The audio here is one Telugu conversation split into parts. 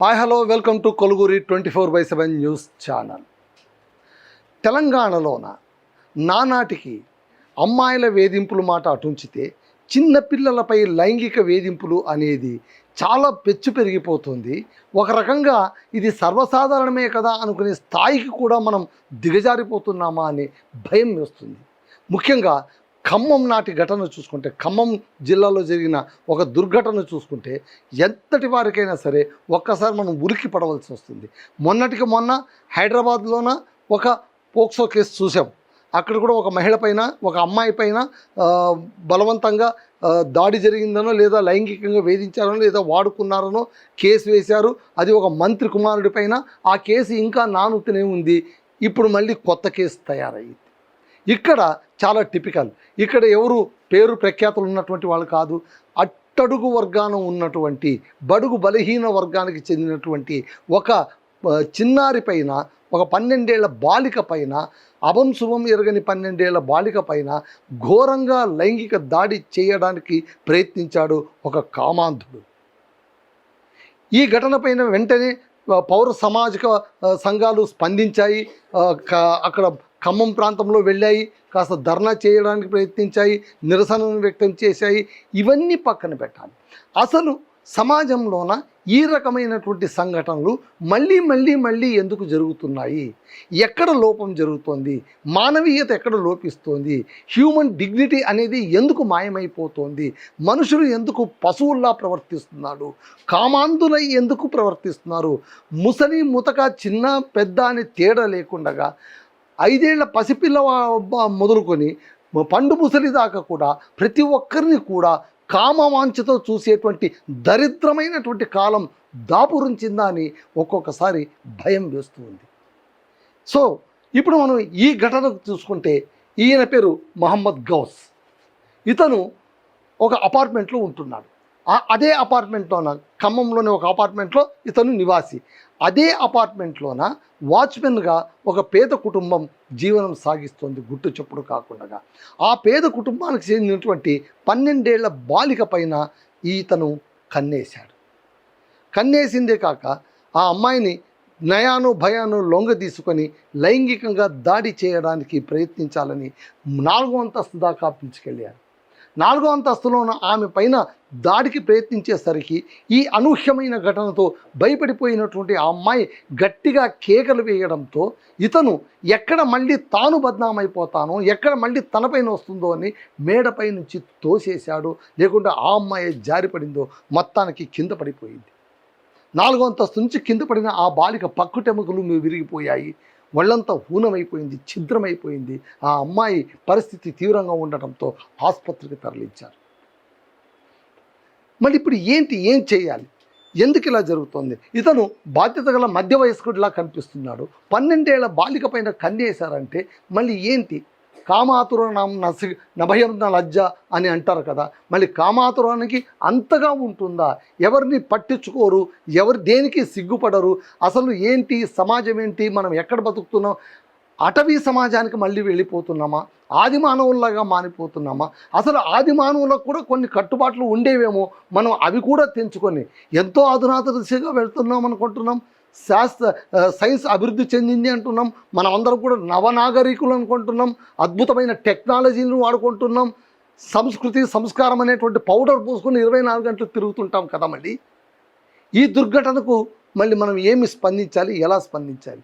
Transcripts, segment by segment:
హాయ్ హలో వెల్కమ్ టు కొలుగురి 24/7 న్యూస్ ఛానల్. తెలంగాణలోన నానాటికి అమ్మాయిల వేధింపులు మాట అటుంచితే చిన్నపిల్లలపై లైంగిక వేధింపులు అనేది చాలా పెచ్చు పెరిగిపోతుంది. ఒక రకంగా ఇది సర్వసాధారణమే కదా అనుకునే స్థాయికి కూడా మనం దిగజారిపోతున్నామా అనే భయం వేస్తుంది. ముఖ్యంగా ఖమ్మం నాటి ఘటన చూసుకుంటే, ఖమ్మం జిల్లాలో జరిగిన ఒక దుర్ఘటన చూసుకుంటే ఎంతటి వారికైనా సరే ఒక్కసారి మనం ఉలికి పడవలసి వస్తుంది. మొన్నటికి మొన్న హైదరాబాద్లోన ఒక పోక్సో కేసు చూసాం. అక్కడ కూడా ఒక మహిళ పైన, ఒక అమ్మాయి పైన బలవంతంగా దాడి జరిగిందనో లేదా లైంగికంగా వేధించారనో లేదా వాడుకున్నారనో కేసు వేశారు. అది ఒక మంత్రి కుమారుడి పైన. ఆ కేసు ఇంకా నానుతూనే ఉంది. ఇప్పుడు మళ్ళీ కొత్త కేసు తయారయ్యింది. ఇక్కడ చాలా టిపికల్. ఇక్కడ ఎవరు పేరు ప్రఖ్యాతులు ఉన్నటువంటి వాళ్ళు కాదు, అట్టడుగు వర్గాన ఉన్నటువంటి బడుగు బలహీన వర్గానికి చెందినటువంటి ఒక చిన్నారి పైన, ఒక 12 ఏళ్ల బాలిక పైన, అభం శుభం ఎరగని 12 ఏళ్ల బాలిక పైన ఘోరంగా లైంగిక దాడి చేయడానికి ప్రయత్నించాడు ఒక కామాంధుడు. ఈ ఘటన పైన వెంటనే పౌర సామాజిక సంఘాలు స్పందించాయి. అక్కడ ఖమ్మం ప్రాంతంలో వెళ్ళాయి, కాస్త ధర్నా చేయడానికి ప్రయత్నించాయి, నిరసనను వ్యక్తం చేశాయి. ఇవన్నీ పక్కన పెట్టాలి. అసలు సమాజంలోన ఈ రకమైనటువంటి సంఘటనలు మళ్ళీ ఎందుకు జరుగుతున్నాయి? ఎక్కడ లోపం జరుగుతోంది? మానవీయత ఎక్కడ లోపిస్తోంది? హ్యూమన్ డిగ్నిటీ అనేది ఎందుకు మాయమైపోతోంది? మనుషులు ఎందుకు పశువుల్లా ప్రవర్తిస్తున్నారు? కామాంధులై ఎందుకు ప్రవర్తిస్తున్నారు? ముసలి ముతక చిన్న పెద్ద అని తేడా లేకుండా 5 ఏళ్ల పసిపిల్ల మొదలుకొని పండు ముసలి దాకా కూడా ప్రతి ఒక్కరిని కూడా కామవాంఛతో చూసేటువంటి దరిద్రమైనటువంటి కాలం దాపురించిందా అని ఒక్కొక్కసారి భయం వేస్తూ ఉంది. సో ఇప్పుడు మనం ఈ ఘటన చూసుకుంటే, ఈయన పేరు మహమ్మద్ గౌస్. ఇతను ఒక అపార్ట్మెంట్లో ఉంటున్నాడు. అదే అపార్ట్మెంట్లోన, ఖమ్మంలోని ఒక అపార్ట్మెంట్లో ఇతను నివాసి. అదే అపార్ట్మెంట్లోన వాచ్మెన్గా ఒక పేద కుటుంబం జీవనం సాగిస్తోంది, గుట్టు చప్పుడు కాకుండా. ఆ పేద కుటుంబానికి చెందినటువంటి 12 ఏళ్ల బాలిక పైన ఈతను కన్నేశాడు. కన్నేసిందే కాక ఆ అమ్మాయిని నయాను భయాను లొంగ తీసుకొని లైంగికంగా దాడి చేయడానికి ప్రయత్నించాలని 4వ అంతస్తు దాకా పిలుచుకెళ్ళారు. 4వ అంతస్తులోన ఆమె పైన దాడికి ప్రయత్నించేసరికి ఈ అనూహ్యమైన ఘటనతో భయపడిపోయినటువంటి ఆ అమ్మాయి గట్టిగా కేకలు వేయడంతో ఇతను ఎక్కడ మళ్ళీ తాను బద్నామైపోతానో, ఎక్కడ మళ్ళీ తనపైన వస్తుందో అని మేడపై నుంచి తోసేశాడు. లేకుంటే ఆ అమ్మాయి జారిపడిందో మొత్తానికి కింద పడిపోయింది. 4వ అంతస్తు నుంచి కింద పడిన ఆ బాలిక పక్కుటెముకలు విరిగిపోయాయి. ఒళ్ళంతా హూనమైపోయింది, ఛిద్రమైపోయింది. ఆ అమ్మాయి పరిస్థితి తీవ్రంగా ఉండటంతో ఆసుపత్రికి తరలించారు. మళ్ళీ ఇప్పుడు ఏం చేయాలి? ఎందుకు ఇలా జరుగుతుంది? ఇతను బాధ్యత గల మధ్య వయస్కుడిలా కనిపిస్తున్నాడు. 12 ఏళ్ల బాలిక పైన కన్నేశారంటే మళ్ళీ ఏంటి? కామాతురాణం నభయం లజ్జ అని అంటారు కదా. మళ్ళీ కామాతురానికి అంతగా ఉంటుందా? ఎవరిని పట్టించుకోరు, ఎవరు దేనికి సిగ్గుపడరు. అసలు ఏంటి సమాజం, ఏంటి మనం ఎక్కడ బతుకుతున్నాం? అటవీ సమాజానికి మళ్ళీ వెళ్ళిపోతున్నామా? ఆది మానవుల్లాగా మారిపోతున్నామా? అసలు ఆది మానవులకు కూడా కొన్ని కట్టుబాట్లు ఉండేవేమో, మనం అవి కూడా తెంచుకొని ఎంతో అధునాత దిశగా వెళ్తున్నాం అనుకుంటున్నాం. సైన్స్ అభివృద్ధి చెందింది అంటున్నాం. మనం అందరం కూడా నవనాగరికులు అనుకుంటున్నాం. అద్భుతమైన టెక్నాలజీలను వాడుకుంటున్నాం. సంస్కృతి సంస్కారం అనేటువంటి పౌడర్ పూసుకొని 24 గంటలు తిరుగుతుంటాం కదా. మళ్ళీ ఈ దుర్ఘటనకు మళ్ళీ మనం ఏమి స్పందించాలి, ఎలా స్పందించాలి?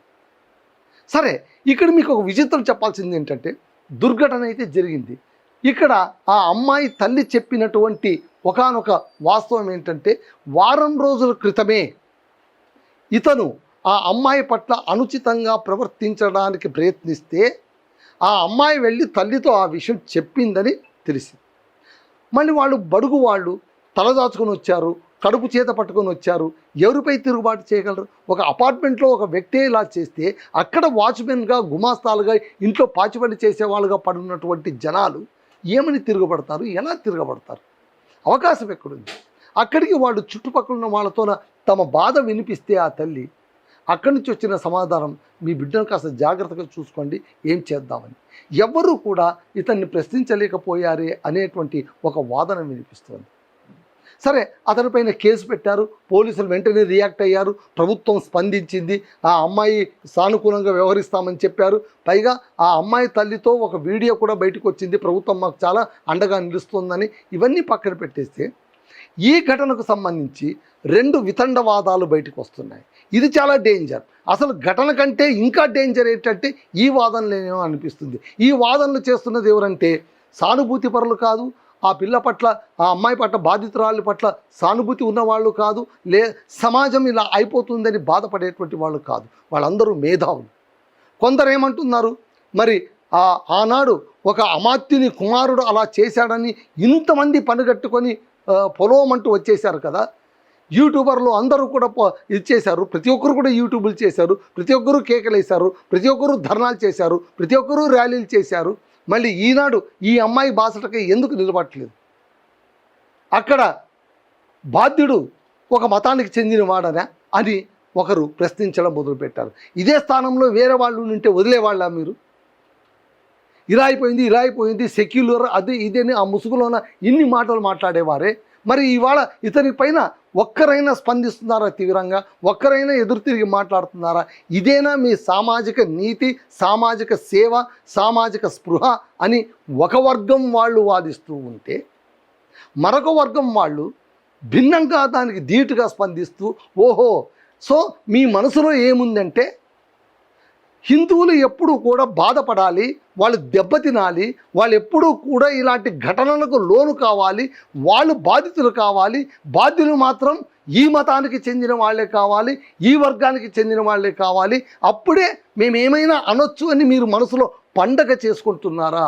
సరే, ఇక్కడ మీకు ఒక విచిత్రం చెప్పాల్సింది ఏంటంటే, దుర్ఘటన అయితే జరిగింది. ఇక్కడ ఆ అమ్మాయి తల్లి చెప్పినటువంటి ఒకానొక వాస్తవం ఏంటంటే, వారం రోజుల క్రితమే ఇతను ఆ అమ్మాయి పట్ల అనుచితంగా ప్రవర్తించడానికి ప్రయత్నిస్తే ఆ అమ్మాయి వెళ్ళి తల్లితో ఆ విషయం చెప్పిందని తెలిసింది. మళ్ళీ బడుగు వాళ్ళు తలదాచుకొని వచ్చారు, కడుపు చేత పట్టుకొని వచ్చారు. ఎవరిపై తిరుగుబాటు చేయగలరు? ఒక అపార్ట్మెంట్లో ఒక వ్యక్తి ఇలా చేస్తే అక్కడ వాచ్మెన్గా, గుమాస్తాలుగా, ఇంట్లో పాచిపల్లి చేసేవాళ్ళుగా పడున్నటువంటి జనాలు ఏమని తిరగబడతారు? ఎలా తిరగబడతారు? అవకాశం ఎక్కడుంది? అక్కడికి వాళ్ళు చుట్టుపక్కల ఉన్న వాళ్ళతో తమ బాధ వినిపిస్తే ఆ తల్లి అక్కడి నుంచి వచ్చిన సమాధానం, మీ బిడ్డను కాస్త జాగ్రత్తగా చూసుకోండి, ఏం చేద్దామని. ఎవ్వరూ కూడా ఇతన్ని ప్రశ్నించలేకపోయారే అనేటువంటి ఒక వాదన వినిపిస్తోంది. సరే, అతనిపైన కేసు పెట్టారు, పోలీసులు వెంటనే రియాక్ట్ అయ్యారు, ప్రభుత్వం స్పందించింది, ఆ అమ్మాయి సానుకూలంగా వ్యవహరిస్తామని చెప్పారు. పైగా ఆ అమ్మాయి తల్లితో ఒక వీడియో కూడా బయటకు వచ్చింది, ప్రభుత్వం మాకు చాలా అండగా నిలుస్తుందని. ఇవన్నీ పక్కన పెట్టేస్తే ఈ ఘటనకు సంబంధించి 2 వితండవాదాలు బయటకు వస్తున్నాయి. ఇది చాలా డేంజర్. అసలు ఘటన కంటే ఇంకా డేంజర్ ఏంటంటే ఈ వాదనలేమో అనిపిస్తుంది. ఈ వాదనలు చేస్తున్నది ఎవరంటే సానుభూతి పరులు కాదు, ఆ పిల్ల పట్ల, ఆ అమ్మాయి పట్ల, బాధితురాలి పట్ల సానుభూతి ఉన్నవాళ్ళు కాదు, సమాజం ఇలా అయిపోతుందని బాధపడేటువంటి వాళ్ళు కాదు. వాళ్ళందరూ మేధావులు. కొందరు ఏమంటున్నారు, మరి ఆనాడు ఒక అమాత్యుని కుమారుడు అలా చేశాడని ఇంతమంది పనిగట్టుకొని పొలవమంటూ వచ్చేశారు కదా, యూట్యూబర్లు అందరూ కూడా ఇది చేశారు, ప్రతి ఒక్కరు కూడా యూట్యూబులు చేశారు, ప్రతి ఒక్కరూ కేకలు వేశారు, ప్రతి ఒక్కరూ ధర్నాలు చేశారు, ప్రతి ఒక్కరూ ర్యాలీలు చేశారు. మళ్ళీ ఈనాడు ఈ అమ్మాయి బాసటకి ఎందుకు నిలబడట్లేదు? అక్కడ బాధ్యుడు ఒక మతానికి చెందినవాడనా అని ఒకరు ప్రశ్నించడం మొదలుపెట్టారు. ఇదే స్థానంలో వేరే వాళ్ళు ఉంటే వదిలేవాళ్ళ మీరు? ఇలా అయిపోయింది సెక్యులర్ అది ఇదని ఆ ముసుగులోన ఇన్ని మాటలు మాట్లాడేవారే. మరి ఇవాళ ఇతని పైన ఒక్కరైనా స్పందిస్తున్నారా తీవ్రంగా? ఒక్కరైనా ఎదురు తిరిగి మాట్లాడుతున్నారా? ఇదేనా మీ సామాజిక నీతి, సామాజిక సేవ, సామాజిక స్పృహ అని ఒక వర్గం వాళ్ళు వాదిస్తూ ఉంటే, మరొక వర్గం వాళ్ళు భిన్నంగా దానికి ధీటుగా స్పందిస్తూ, ఓహో, సో మీ మనసులో ఏముందంటే హిందువులు ఎప్పుడూ కూడా బాధపడాలి, వాళ్ళు దెబ్బతినాలి, వాళ్ళు ఎప్పుడూ కూడా ఇలాంటి ఘటనలకు లోను కావాలి, వాళ్ళు బాధితులు కావాలి, బాధ్యులు మాత్రం ఈ మతానికి చెందిన వాళ్ళే కావాలి, ఈ వర్గానికి చెందిన వాళ్ళే కావాలి, అప్పుడే మేమేమైనా అనొచ్చు అని మీరు మనసులో పండగ చేసుకుంటున్నారా?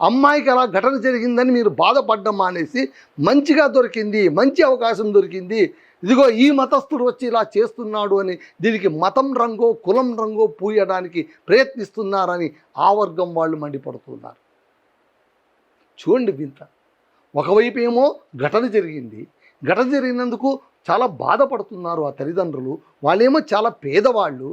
అమ్మాయికి అలా ఘటన జరిగిందని మీరు బాధపడ్డం మానేసి, మంచిగా దొరికింది, మంచి అవకాశం దొరికింది, ఇదిగో ఈ మతస్థుడు వచ్చి ఇలా చేస్తున్నాడు అని దీనికి మతం రంగో కులం రంగో పూయడానికి ప్రయత్నిస్తున్నారని ఆ వర్గం వాళ్ళు మండిపడుతున్నారు. చూడండి వింత. ఒకవైపు ఏమో ఘటన జరిగింది, ఘటన జరిగినందుకు చాలా బాధపడుతున్నారు ఆ తల్లిదండ్రులు, వాళ్ళేమో చాలా పేదవాళ్ళు,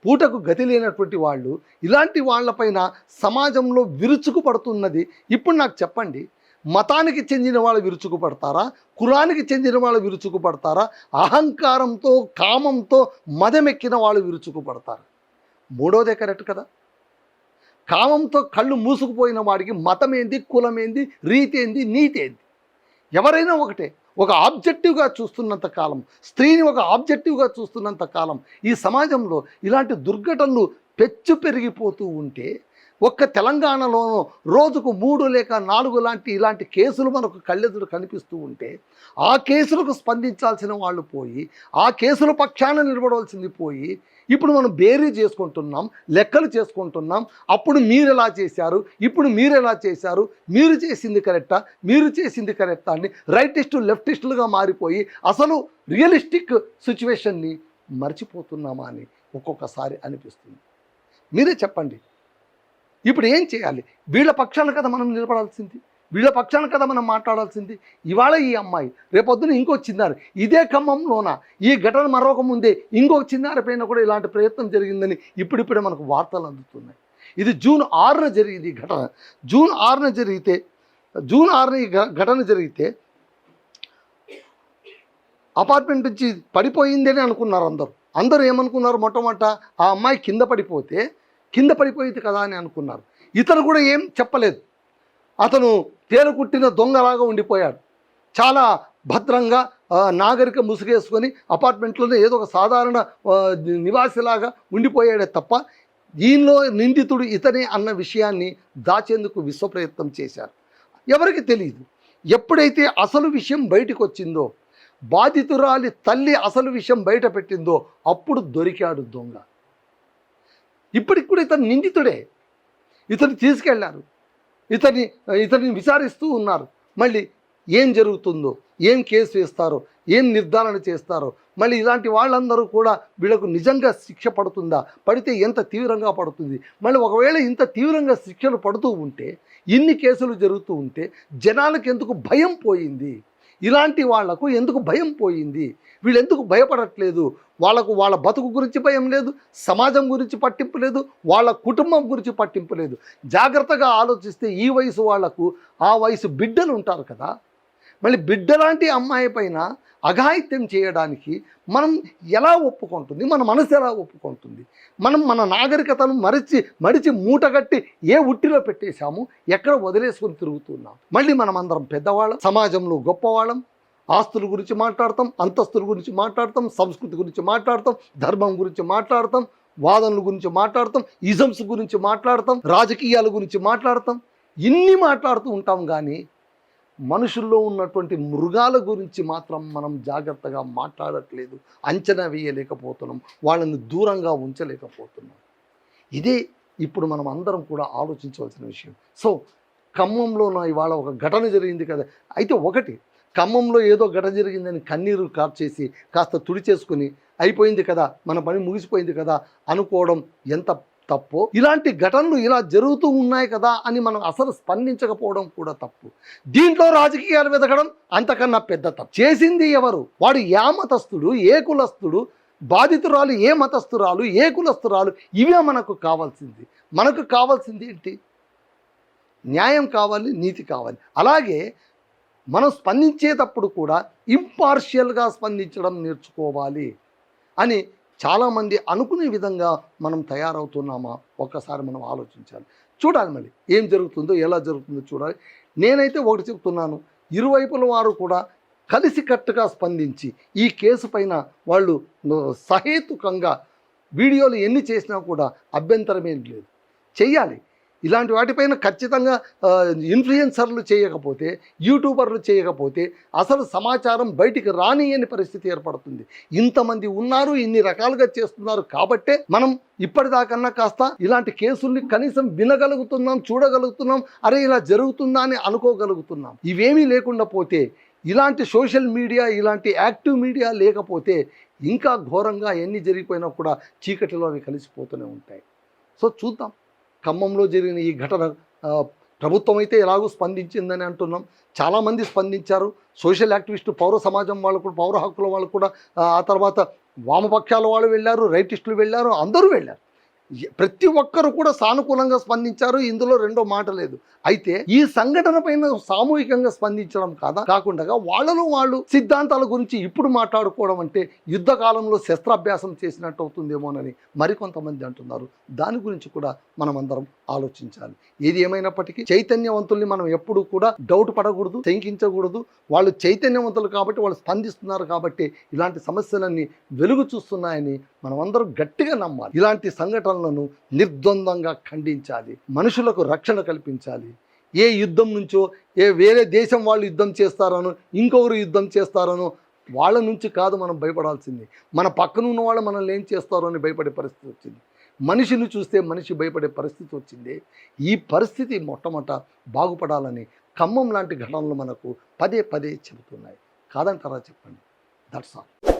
పూటకు గతి లేనటువంటి వాళ్ళు. ఇలాంటి వాళ్ళపైన సమాజంలో విరుచుకు పడుతున్నది. ఇప్పుడు నాకు చెప్పండి, మతానికి చెందిన వాళ్ళు విరుచుకు పడతారా? కులానికి చెందిన వాళ్ళు విరుచుకు పడతారా? అహంకారంతో, కామంతో మదమెక్కిన వాళ్ళు విరుచుకు పడతారు. మూడోదే కరెక్ట్ కదా. కామంతో కళ్ళు మూసుకుపోయిన వాడికి మతం ఏంది, కులం ఏంది, రీతి ఏంది, నీతి ఏంది? ఎవరైనా ఒకటే. ఒక ఆబ్జెక్టివ్గా చూస్తున్నంత కాలం, స్త్రీని ఒక ఆబ్జెక్టివ్గా చూస్తున్నంత కాలం ఈ సమాజంలో ఇలాంటి దుర్ఘటనలు పెచ్చు పెరిగిపోతూ ఉంటే, ఒక్క తెలంగాణలోనూ రోజుకు 3 లేక 4 లాంటి ఇలాంటి కేసులు మనకు కళ్ళెదురు కనిపిస్తూ ఉంటే, ఆ కేసులకు స్పందించాల్సిన వాళ్ళు పోయి, ఆ కేసుల పక్షాన నిలబడవలసింది పోయి, ఇప్పుడు మనం బేరీ చేసుకుంటున్నాం, లెక్కలు చేసుకుంటున్నాం. అప్పుడు మీరు ఎలా చేశారు, ఇప్పుడు మీరు ఎలా చేశారు, మీరు చేసింది కరెక్టా, మీరు చేసింది కరెక్టా అని రైటిస్టు లెఫ్టిస్టులుగా మారిపోయి అసలు రియలిస్టిక్ సిచ్యువేషన్ని మర్చిపోతున్నామా అని ఒక్కొక్కసారి అనిపిస్తుంది. మీరే చెప్పండి, ఇప్పుడు ఏం చేయాలి? వీళ్ళ పక్షాన కదా మనం నిలబడాల్సింది, వీళ్ళ పక్షాన కదా మనం మాట్లాడాల్సింది. ఇవాళ ఈ అమ్మాయి, రేపొద్దున ఇంకో చిన్నారి, ఇదే ఖమ్మంలోన ఈ ఘటన మరొక ముందే ఇంకొక చిన్నారి పైన కూడా ఇలాంటి ప్రయత్నం జరిగిందని ఇప్పుడిప్పుడే మనకు వార్తలు అందుతున్నాయి. ఇది జూన్ 6న జరిగింది ఈ ఘటన. జూన్ 6న ఈ ఘటన జరిగితే అపార్ట్మెంట్ నుంచి పడిపోయింది అని అనుకున్నారు అందరూ ఏమనుకున్నారు? మొట్టమొదట ఆ అమ్మాయి కింద పడిపోయింది కదా అని అనుకున్నారు. ఇతను కూడా ఏం చెప్పలేదు, అతను తేలుకుట్టిన దొంగలాగా ఉండిపోయాడు. చాలా భద్రంగా నాగరిక ముసుగేసుకొని అపార్ట్మెంట్లోనే ఏదో ఒక సాధారణ నివాసిలాగా ఉండిపోయాడే తప్ప, దీనిలో నిందితుడు ఇతనే అన్న విషయాన్ని దాచేందుకు విశ్వప్రయత్నం చేశారు. ఎవరికి తెలియదు. ఎప్పుడైతే అసలు విషయం బయటకు వచ్చిందో, బాధితురాలి తల్లి అసలు విషయం బయట పెట్టిందో, అప్పుడు దొరికాడు దొంగ. ఇప్పటికి కూడా ఇతను నిందితుడే. ఇతను తీసుకెళ్లారు, ఇతన్ని విచారిస్తూ ఉన్నారు. మళ్ళీ ఏం జరుగుతుందో, ఏం కేసు వేస్తారో, ఏం నిర్ధారణ చేస్తారో, మళ్ళీ ఇలాంటి వాళ్ళందరూ కూడా వీళ్ళకు నిజంగా శిక్ష పడుతుందా, పడితే ఎంత తీవ్రంగా పడుతుంది, మళ్ళీ ఒకవేళ ఇంత తీవ్రంగా శిక్షలు పడుతూ ఉంటే, ఇన్ని కేసులు జరుగుతూ ఉంటే జనాలకు ఎందుకు భయం పోయింది? ఇలాంటి వాళ్లకు ఎందుకు భయం పోయింది? వీళ్ళు ఎందుకు భయపడట్లేదు? వాళ్ళకు వాళ్ళ బతుకు గురించి భయం లేదు, సమాజం గురించి పట్టింపు లేదు, వాళ్ళ కుటుంబం గురించి పట్టింపు లేదు. జాగ్రత్తగా ఆలోచిస్తే ఈ వయసు వాళ్లకు ఆ వయసు బిడ్డలు ఉంటారు కదా, మళ్ళీ బిడ్డ లాంటి అమ్మాయి పైన అఘాయిత్యం చేయడానికి మనం ఎలా ఒప్పుకుంటుంది, మన మనసు ఎలా ఒప్పుకుంటుంది? మనం మన నాగరికతను మడిచి మూటగట్టి ఏ ఉట్టిలో పెట్టేశాము, ఎక్కడ వదిలేసుకొని తిరుగుతున్నాం. మళ్ళీ మనం అందరం పెద్దవాళ్ళం, సమాజంలో గొప్పవాళ్ళం, ఆస్తుల గురించి మాట్లాడతాం, అంతస్తుల గురించి మాట్లాడతాం, సంస్కృతి గురించి మాట్లాడతాం, ధర్మం గురించి మాట్లాడతాం, వాదనల గురించి మాట్లాడతాం, ఇజమ్స్ గురించి మాట్లాడతాం, రాజకీయాల గురించి మాట్లాడతాం, ఇన్ని మాట్లాడుతూ ఉంటాం. కానీ మనుషుల్లో ఉన్నటువంటి మృగాల గురించి మాత్రం మనం జాగ్రత్తగా మాట్లాడట్లేదు, అంచనా వేయలేకపోతున్నాం, వాళ్ళని దూరంగా ఉంచలేకపోతున్నాం. ఇదే ఇప్పుడు మనం అందరం కూడా ఆలోచించవలసిన విషయం. సో ఖమ్మంలో ఇవాళ ఒక ఘటన జరిగింది కదా. అయితే ఒకటి, ఖమ్మంలో ఏదో ఘటన జరిగిందని కన్నీరు కార్చేసి కాస్త తుడిచేసుకుని అయిపోయింది కదా, మన పని ముగిసిపోయింది కదా అనుకోవడం ఎంత తప్పు. ఇలాంటి ఘటనలు ఇలా జరుగుతూ ఉన్నాయి కదా అని మనం అసలు స్పందించకపోవడం కూడా తప్పు. దీంట్లో రాజకీయాలు వెతకడం అంతకన్నా పెద్ద తప్పు. చేసింది ఎవరు? వాడు ఏ మతస్థుడు, ఏ కులస్థుడు, బాధితురాలు ఏ మతస్థురాలు, ఏ కులస్థురాలు, ఇవే మనకు కావాల్సింది. మనకు కావాల్సింది ఏంటి? న్యాయం కావాలి, నీతి కావాలి. అలాగే మనం స్పందించేటప్పుడు కూడా ఇంపార్షియల్గా స్పందించడం నేర్చుకోవాలి అని చాలామంది అనుకునే విధంగా మనం తయారవుతున్నామా ఒక్కసారి మనం ఆలోచించాలి. చూడాలి మళ్ళీ ఏం జరుగుతుందో, ఎలా జరుగుతుందో చూడాలి. నేనైతే ఒకటి చెప్తున్నాను, ఇరువైపుల వారు కూడా కలిసికట్టుగా స్పందించి ఈ కేసు పైన వాళ్ళు సహేతుకంగా వీడియోలు ఎన్ని చేసినా కూడా అభ్యంతరమేం లేదు, చెయ్యాలి. ఇలాంటి వాటిపైన ఖచ్చితంగా ఇన్ఫ్లుయెన్సర్లు చేయకపోతే, యూట్యూబర్లు చేయకపోతే అసలు సమాచారం బయటికి రానియని పరిస్థితి ఏర్పడుతుంది. ఇంతమంది ఉన్నారు, ఇన్ని రకాలుగా చేస్తున్నారు కాబట్టే మనం ఇప్పటిదాకన్నా కాస్త ఇలాంటి కేసుల్ని కనీసం వినగలుగుతున్నాం, చూడగలుగుతున్నాం, అరే ఇలా జరుగుతుందా అని అనుకోగలుగుతున్నాం. ఇవేమీ లేకుండా పోతే, ఇలాంటి సోషల్ మీడియా, ఇలాంటి యాక్టివ్ మీడియా లేకపోతే ఇంకా ఘోరంగా ఎన్ని జరిగిపోయినా కూడా చీకటిలో అవి కలిసిపోతూనే ఉంటాయి. సో చూద్దాం. ఖమ్మంలో జరిగిన ఈ ఘటన ప్రభుత్వం అయితే ఎలాగో స్పందించిందని అంటున్నాం, చాలామంది స్పందించారు. సోషల్ యాక్టివిస్టు, పౌర సమాజం వాళ్ళు కూడా, పౌర హక్కుల వాళ్ళు కూడా, ఆ తర్వాత వామపక్షాల వాళ్ళు వెళ్ళారు, రైటిస్టులు వెళ్ళారు, అందరూ వెళ్ళారు. ప్రతి ఒక్కరు కూడా సానుకూలంగా స్పందించారు, ఇందులో రెండో మాట లేదు. అయితే ఈ సంఘటన పైన సామూహికంగా స్పందించడం కాకుండా వాళ్ళలో వాళ్ళు సిద్ధాంతాల గురించి ఇప్పుడు మాట్లాడుకోవడం అంటే యుద్ధ కాలంలో శస్త్రాభ్యాసం చేసినట్టు అవుతుందేమోనని మరికొంతమంది అంటున్నారు. దాని గురించి కూడా మనం అందరం ఆలోచించాలి. ఏది ఏమైనప్పటికీ చైతన్యవంతుల్ని మనం ఎప్పుడూ కూడా డౌట్ పడకూడదు, శంకించకూడదు. వాళ్ళు చైతన్యవంతులు కాబట్టి, వాళ్ళు స్పందిస్తున్నారు కాబట్టి ఇలాంటి సమస్యలన్నీ వెలుగు చూస్తున్నాయని మనమందరం గట్టిగా నమ్మాలి. ఇలాంటి సంఘటనలను నిర్ద్వందంగా ఖండించాలి, మనుషులకు రక్షణ కల్పించాలి. ఏ యుద్ధం నుంచో, వేరే దేశం వాళ్ళు యుద్ధం చేస్తారనో, ఇంకొకరు యుద్ధం చేస్తారనో వాళ్ళ నుంచి కాదు మనం భయపడాల్సింది. మన పక్కన ఉన్న వాళ్ళు మనల్ని ఏం చేస్తారో అని భయపడే పరిస్థితి వచ్చింది. మనిషిని చూస్తే మనిషి భయపడే పరిస్థితి వచ్చింది. ఈ పరిస్థితి మొట్టమొదట బాగుపడాలని ఖమ్మం లాంటి ఘటనలు మనకు పదే పదే చెబుతున్నాయి. కాదంటారా చెప్పండి? That's all.